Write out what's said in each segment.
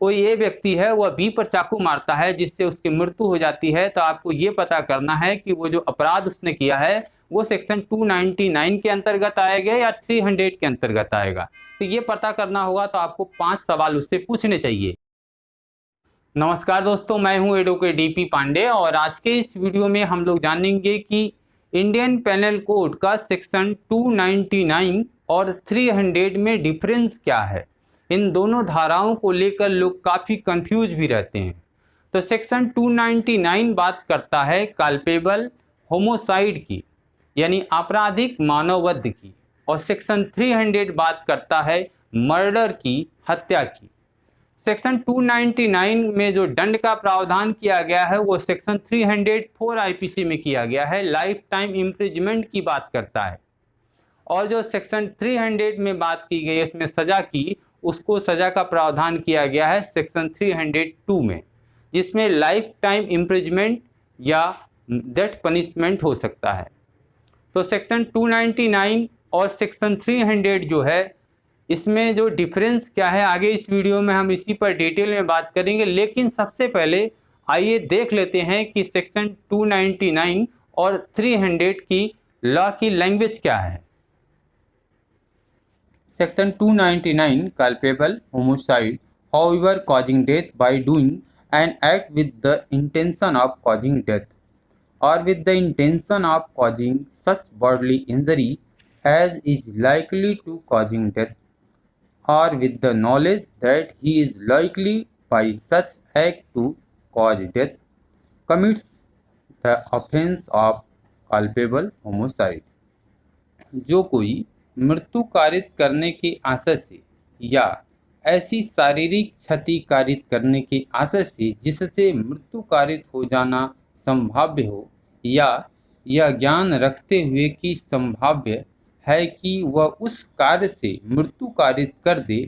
कोई ए व्यक्ति है वह बी पर चाकू मारता है जिससे उसकी मृत्यु हो जाती है, तो आपको ये पता करना है कि वो जो अपराध उसने किया है वो सेक्शन 299 के अंतर्गत आएगा या 300 के अंतर्गत आएगा। तो ये पता करना होगा, तो आपको 5 सवाल उससे पूछने चाहिए। नमस्कार दोस्तों, मैं हूं एडवोकेट डीपी पांडे और आज के इस वीडियो में हम लोग जानेंगे कि इंडियन पेनल कोड का सेक्शन 299 और 300 में डिफरेंस क्या है। इन दोनों धाराओं को लेकर लोग काफ़ी कंफ्यूज भी रहते हैं। तो सेक्शन 299 बात करता है कल्पेबल होमोसाइड की, यानी आपराधिक मानववध की, और सेक्शन 300 बात करता है मर्डर की, हत्या की। सेक्शन 299 में जो दंड का प्रावधान किया गया है वो सेक्शन 304 आईपीसी में किया गया है, लाइफ टाइम इम्प्रिजमेंट की बात करता है। और जो सेक्शन 300 में बात की गई है उसमें सज़ा की, उसको सज़ा का प्रावधान किया गया है सेक्शन 302 में, जिसमें लाइफ टाइम इम्प्रिजमेंट या डेथ पनिशमेंट हो सकता है। तो सेक्शन 299 और सेक्शन 300 जो है, इसमें जो डिफरेंस क्या है आगे इस वीडियो में हम इसी पर डिटेल में बात करेंगे। लेकिन सबसे पहले आइए देख लेते हैं कि सेक्शन 299 और 300 की लॉ की लैंग्वेज क्या है। Section 299 culpable homicide however causing death by doing an act with the intention of causing death or with the intention of causing such bodily injury as is likely to causing death, or with the knowledge that he is likely by such act to cause death, commits the offence of culpable homicide। जो कोई मृत्यु कारित करने के आशय से या ऐसी शारीरिक क्षति कारित करने के आशय से जिससे मृत्यु कारित हो जाना संभाव्य हो, या यह ज्ञान रखते हुए कि संभाव्य है कि वह उस कार्य से मृत्यु कारित कर दे,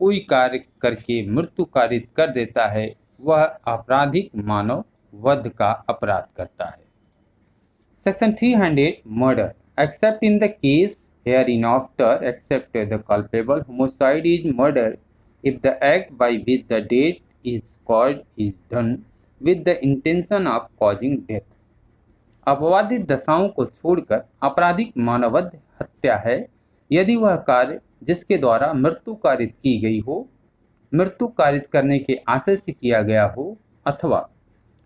कोई कार्य करके मृत्यु कारित कर देता है, वह आपराधिक मानव वध का अपराध करता है। Section 300 murder accept in the case hereinafter except the culpable homicide is murder if the act by which the death is caused is done with the intention of causing death। अपवादित दशाओं को छोड़कर आपराधिक मानववध हत्या है यदि वह कार्य जिसके द्वारा मृत्यु कारित की गई हो, मृत्यु कारित करने के आशय से किया गया हो, अथवा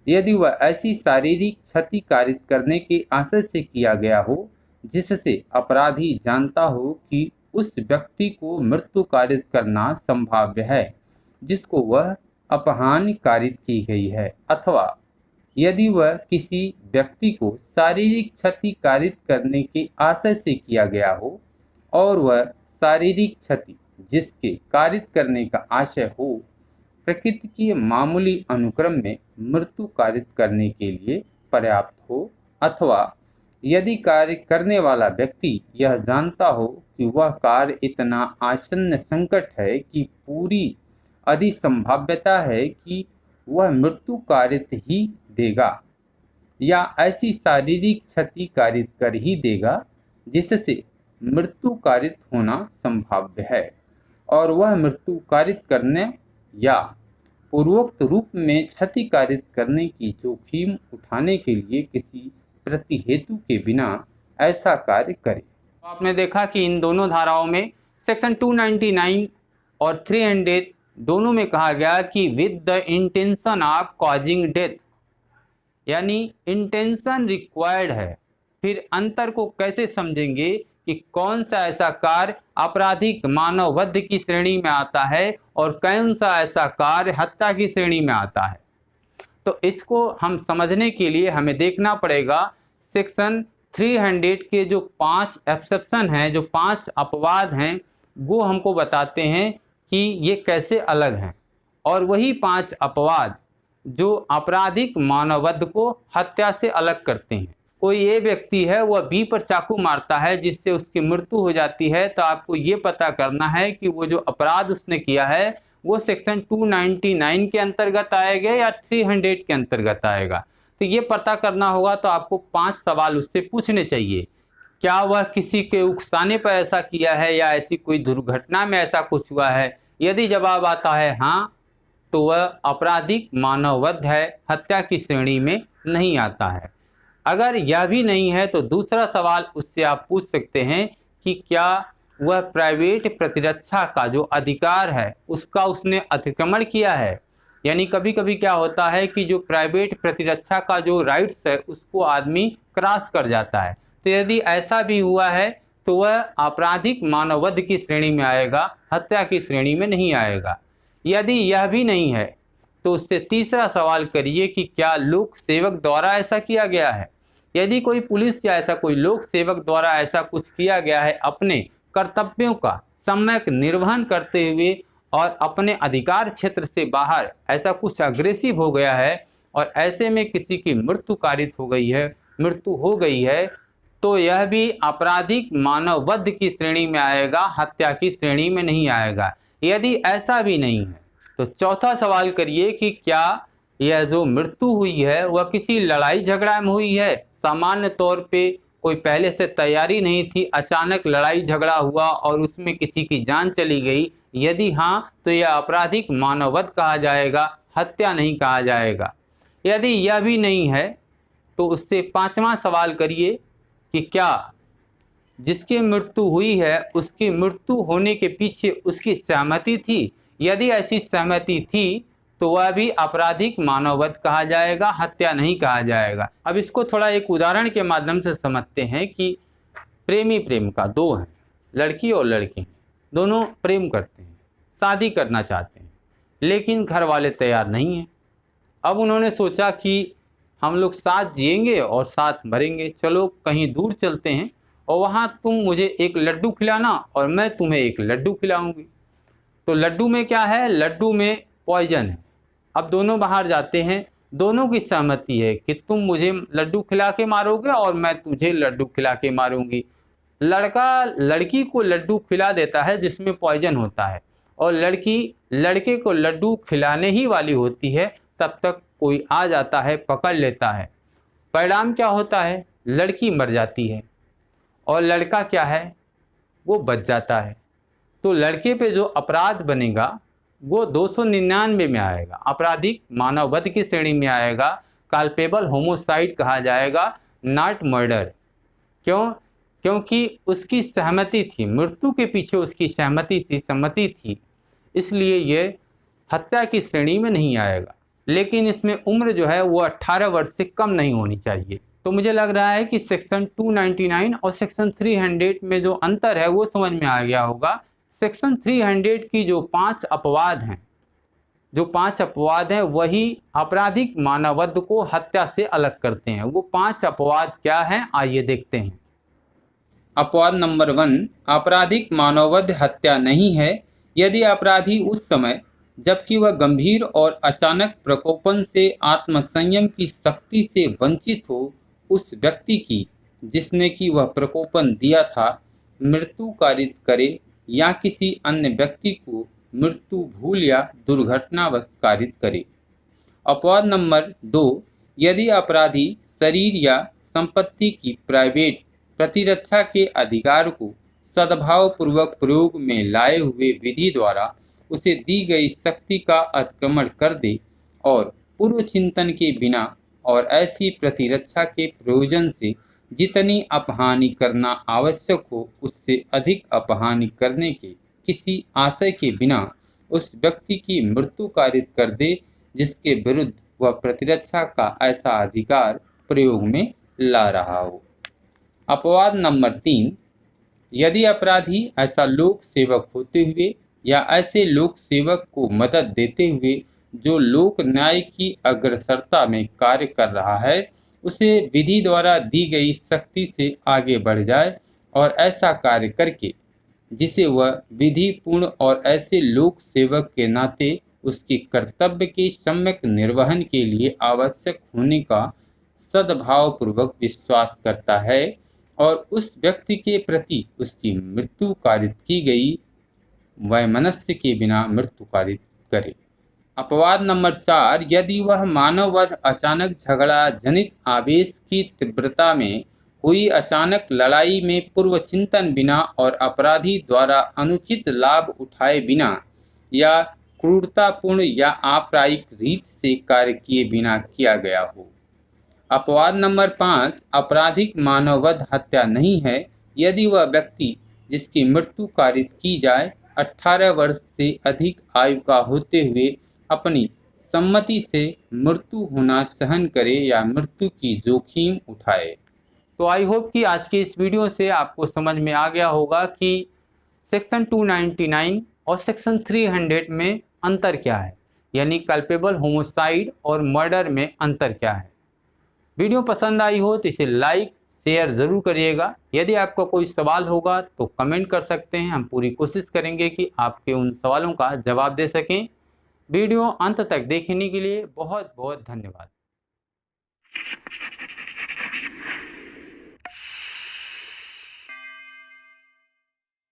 यदि वह ऐसी शारीरिक क्षति कारित करने के आशय से किया गया हो जिससे अपराधी जानता हो कि उस व्यक्ति को मृत्यु कारित करना संभाव्य है जिसको वह अपहानि कारित की गई है, अथवा यदि वह किसी व्यक्ति को शारीरिक क्षति कारित करने के आशय से किया गया हो और वह शारीरिक क्षति जिसके कारित करने का आशय हो प्रकृति के मामूली अनुक्रम में मृत्यु कारित करने के लिए पर्याप्त हो, अथवा यदि कार्य करने वाला व्यक्ति यह जानता हो कि वह कार्य इतना आसन्न संकट है कि पूरी अधिक संभाव्यता है कि वह मृत्यु कारित ही देगा या ऐसी शारीरिक क्षति कारित कर ही देगा जिससे मृत्यु कारित होना संभाव्य है, और वह मृत्यु कारित करने या पूर्वोक्त रूप में क्षति कारित करने की जोखिम उठाने के लिए किसी प्रतिहेतु के बिना ऐसा कार्य करे। तो आपने देखा कि इन दोनों धाराओं में सेक्शन 299 और 300 दोनों में कहा गया कि with the intention of causing death, यानी इंटेंशन रिक्वायर्ड है। फिर अंतर को कैसे समझेंगे कि कौन सा ऐसा कार्य आपराधिक मानव वध की श्रेणी में आता है और कौन सा ऐसा कार्य हत्या की श्रेणी में आता है। तो इसको हम समझने के लिए हमें देखना पड़ेगा सेक्शन 300 के जो 5 एक्सेप्शन हैं, जो 5 अपवाद हैं, वो हमको बताते हैं कि ये कैसे अलग हैं, और वही 5 अपवाद जो आपराधिक मानववध को हत्या से अलग करते हैं। कोई ए व्यक्ति है वह बी पर चाकू मारता है जिससे उसकी मृत्यु हो जाती है, तो आपको ये पता करना है कि वो जो अपराध उसने किया है वो सेक्शन 299 के अंतर्गत आएगा या 300 के अंतर्गत आएगा। तो ये पता करना होगा, तो आपको 5 सवाल उससे पूछने चाहिए। क्या वह किसी के उकसाने पर ऐसा किया है या ऐसी कोई दुर्घटना में ऐसा कुछ हुआ है? यदि जवाब आता है हाँ, तो वह आपराधिक मानववध है, हत्या की श्रेणी में नहीं आता है। अगर यह भी नहीं है तो दूसरा सवाल उससे आप पूछ सकते हैं कि क्या वह प्राइवेट प्रतिरक्षा का जो अधिकार है उसका उसने अतिक्रमण किया है। यानी कभी कभी क्या होता है कि जो प्राइवेट प्रतिरक्षा का जो राइट्स है उसको आदमी क्रॉस कर जाता है। तो यदि ऐसा भी हुआ है तो वह आपराधिक मानववध की श्रेणी में आएगा, हत्या की श्रेणी में नहीं आएगा। यदि यह भी नहीं है तो उससे तीसरा सवाल करिए कि क्या लोक सेवक द्वारा ऐसा किया गया है। यदि कोई पुलिस या ऐसा कोई लोक सेवक द्वारा ऐसा कुछ किया गया है अपने कर्तव्यों का सम्यक निर्वहन करते हुए और अपने अधिकार क्षेत्र से बाहर ऐसा कुछ अग्रेसिव हो गया है और ऐसे में किसी की मृत्यु कारित हो गई है, मृत्यु हो गई है, तो यह भी आपराधिक मानववध की श्रेणी में आएगा, हत्या की श्रेणी में नहीं आएगा। यदि ऐसा भी नहीं है तो चौथा सवाल करिए कि क्या यह जो मृत्यु हुई है वह किसी लड़ाई झगड़ा में हुई है। सामान्य तौर पे कोई पहले से तैयारी नहीं थी, अचानक लड़ाई झगड़ा हुआ और उसमें किसी की जान चली गई। यदि हाँ तो यह आपराधिक मानववध कहा जाएगा, हत्या नहीं कहा जाएगा। यदि यह भी नहीं है तो उससे पांचवा सवाल करिए कि क्या जिसकी मृत्यु हुई है उसकी मृत्यु होने के पीछे उसकी सहमति थी। यदि ऐसी सहमति थी तो वह भी आपराधिक मानववध कहा जाएगा, हत्या नहीं कहा जाएगा। अब इसको थोड़ा एक उदाहरण के माध्यम से समझते हैं कि प्रेमी प्रेमिका दो हैं, लड़की और लड़की, दोनों प्रेम करते हैं, शादी करना चाहते हैं, लेकिन घर वाले तैयार नहीं हैं। अब उन्होंने सोचा कि हम लोग साथ जिएंगे और साथ मरेंगे, चलो कहीं दूर चलते हैं और वहाँ तुम मुझे एक लड्डू खिलाना और मैं तुम्हें एक लड्डू खिलाऊंगी। तो लड्डू में क्या है, लड्डू में पॉइजन है। अब दोनों बाहर जाते हैं, दोनों की सहमति है कि तुम मुझे लड्डू खिला के मारोगे और मैं तुझे लड्डू खिला के मारूंगी। लड़का लड़की को लड्डू खिला देता है जिसमें पॉइजन होता है और लड़की लड़के को लड्डू खिलाने ही वाली होती है, तब तक कोई आ जाता है, पकड़ लेता है। परिणाम क्या होता है, लड़की मर जाती है और लड़का क्या है, वो बच जाता है। तो लड़के पे जो अपराध बनेगा वो 299 में आएगा, आपराधिक मानववध की श्रेणी में आएगा, कल्पेबल होमोसाइड कहा जाएगा, नॉट मर्डर। क्यों? क्योंकि उसकी सहमति थी, मृत्यु के पीछे उसकी सहमति थी, सम्मति थी, इसलिए ये हत्या की श्रेणी में नहीं आएगा। लेकिन इसमें उम्र जो है वो 18 वर्ष से कम नहीं होनी चाहिए। तो मुझे लग रहा है कि सेक्शन 299 और सेक्शन 300 में जो अंतर है वो समझ में आ गया होगा। सेक्शन 300 की जो 5 अपवाद हैं, वही आपराधिक मानववध को हत्या से अलग करते हैं। वो 5 अपवाद क्या हैं, आइए देखते हैं। अपवाद नंबर 1, आपराधिक मानववध हत्या नहीं है यदि अपराधी उस समय जबकि वह गंभीर और अचानक प्रकोपन से आत्मसंयम की शक्ति से वंचित हो, उस व्यक्ति की जिसने कि वह प्रकोपन दिया था मृत्यु कारित करे या किसी अन्य व्यक्ति को मृत्यु भूल या दुर्घटनावश कारित करे। अपवाद नंबर 2, यदि अपराधी शरीर या संपत्ति की प्राइवेट प्रतिरक्षा के अधिकार को सद्भावपूर्वक प्रयोग में लाए हुए विधि द्वारा उसे दी गई शक्ति का अतिक्रमण कर दे और पूर्व चिंतन के बिना और ऐसी प्रतिरक्षा के प्रयोजन से जितनी अपहानि करना आवश्यक हो उससे अधिक अपहानि करने के किसी आशय के बिना उस व्यक्ति की मृत्यु कारित कर दे जिसके विरुद्ध वह प्रतिरक्षा का ऐसा अधिकार प्रयोग में ला रहा हो। अपवाद नंबर 3, यदि अपराधी ऐसा लोक सेवक होते हुए या ऐसे लोक सेवक को मदद देते हुए जो लोक न्याय की अग्रसरता में कार्य कर रहा है उसे विधि द्वारा दी गई शक्ति से आगे बढ़ जाए और ऐसा कार्य करके जिसे वह विधि पूर्ण और ऐसे लोक सेवक के नाते उसके कर्तव्य के सम्यक निर्वहन के लिए आवश्यक होने का सद्भावपूर्वक विश्वास करता है और उस व्यक्ति के प्रति उसकी मृत्यु कारित की गई वैमनस्य के बिना मृत्यु कारित करे। अपवाद नंबर 4, यदि वह मानववध अचानक झगड़ा जनित आवेश की तीव्रता में हुई अचानक लड़ाई में पूर्व चिंतन बिना और अपराधी द्वारा अनुचित लाभ उठाए बिना या क्रूरतापूर्ण या आपराधिक रीत से कार्य किए बिना किया गया हो। अपवाद नंबर 5, आपराधिक मानववध हत्या नहीं है यदि वह व्यक्ति जिसकी मृत्यु कारित की जाए 18 वर्ष से अधिक आयु का होते हुए अपनी सम्मति से मृत्यु होना सहन करे या मृत्यु की जोखिम उठाए। तो आई होप कि आज के इस वीडियो से आपको समझ में आ गया होगा कि सेक्शन 299 और सेक्शन 300 में अंतर क्या है, यानी कल्पेबल होमोसाइड और मर्डर में अंतर क्या है। वीडियो पसंद आई हो तो इसे लाइक शेयर ज़रूर करिएगा। यदि आपका कोई सवाल होगा तो कमेंट कर सकते हैं, हम पूरी कोशिश करेंगे कि आपके उन सवालों का जवाब दे सकें। वीडियो अंत तक देखने के लिए बहुत बहुत धन्यवाद।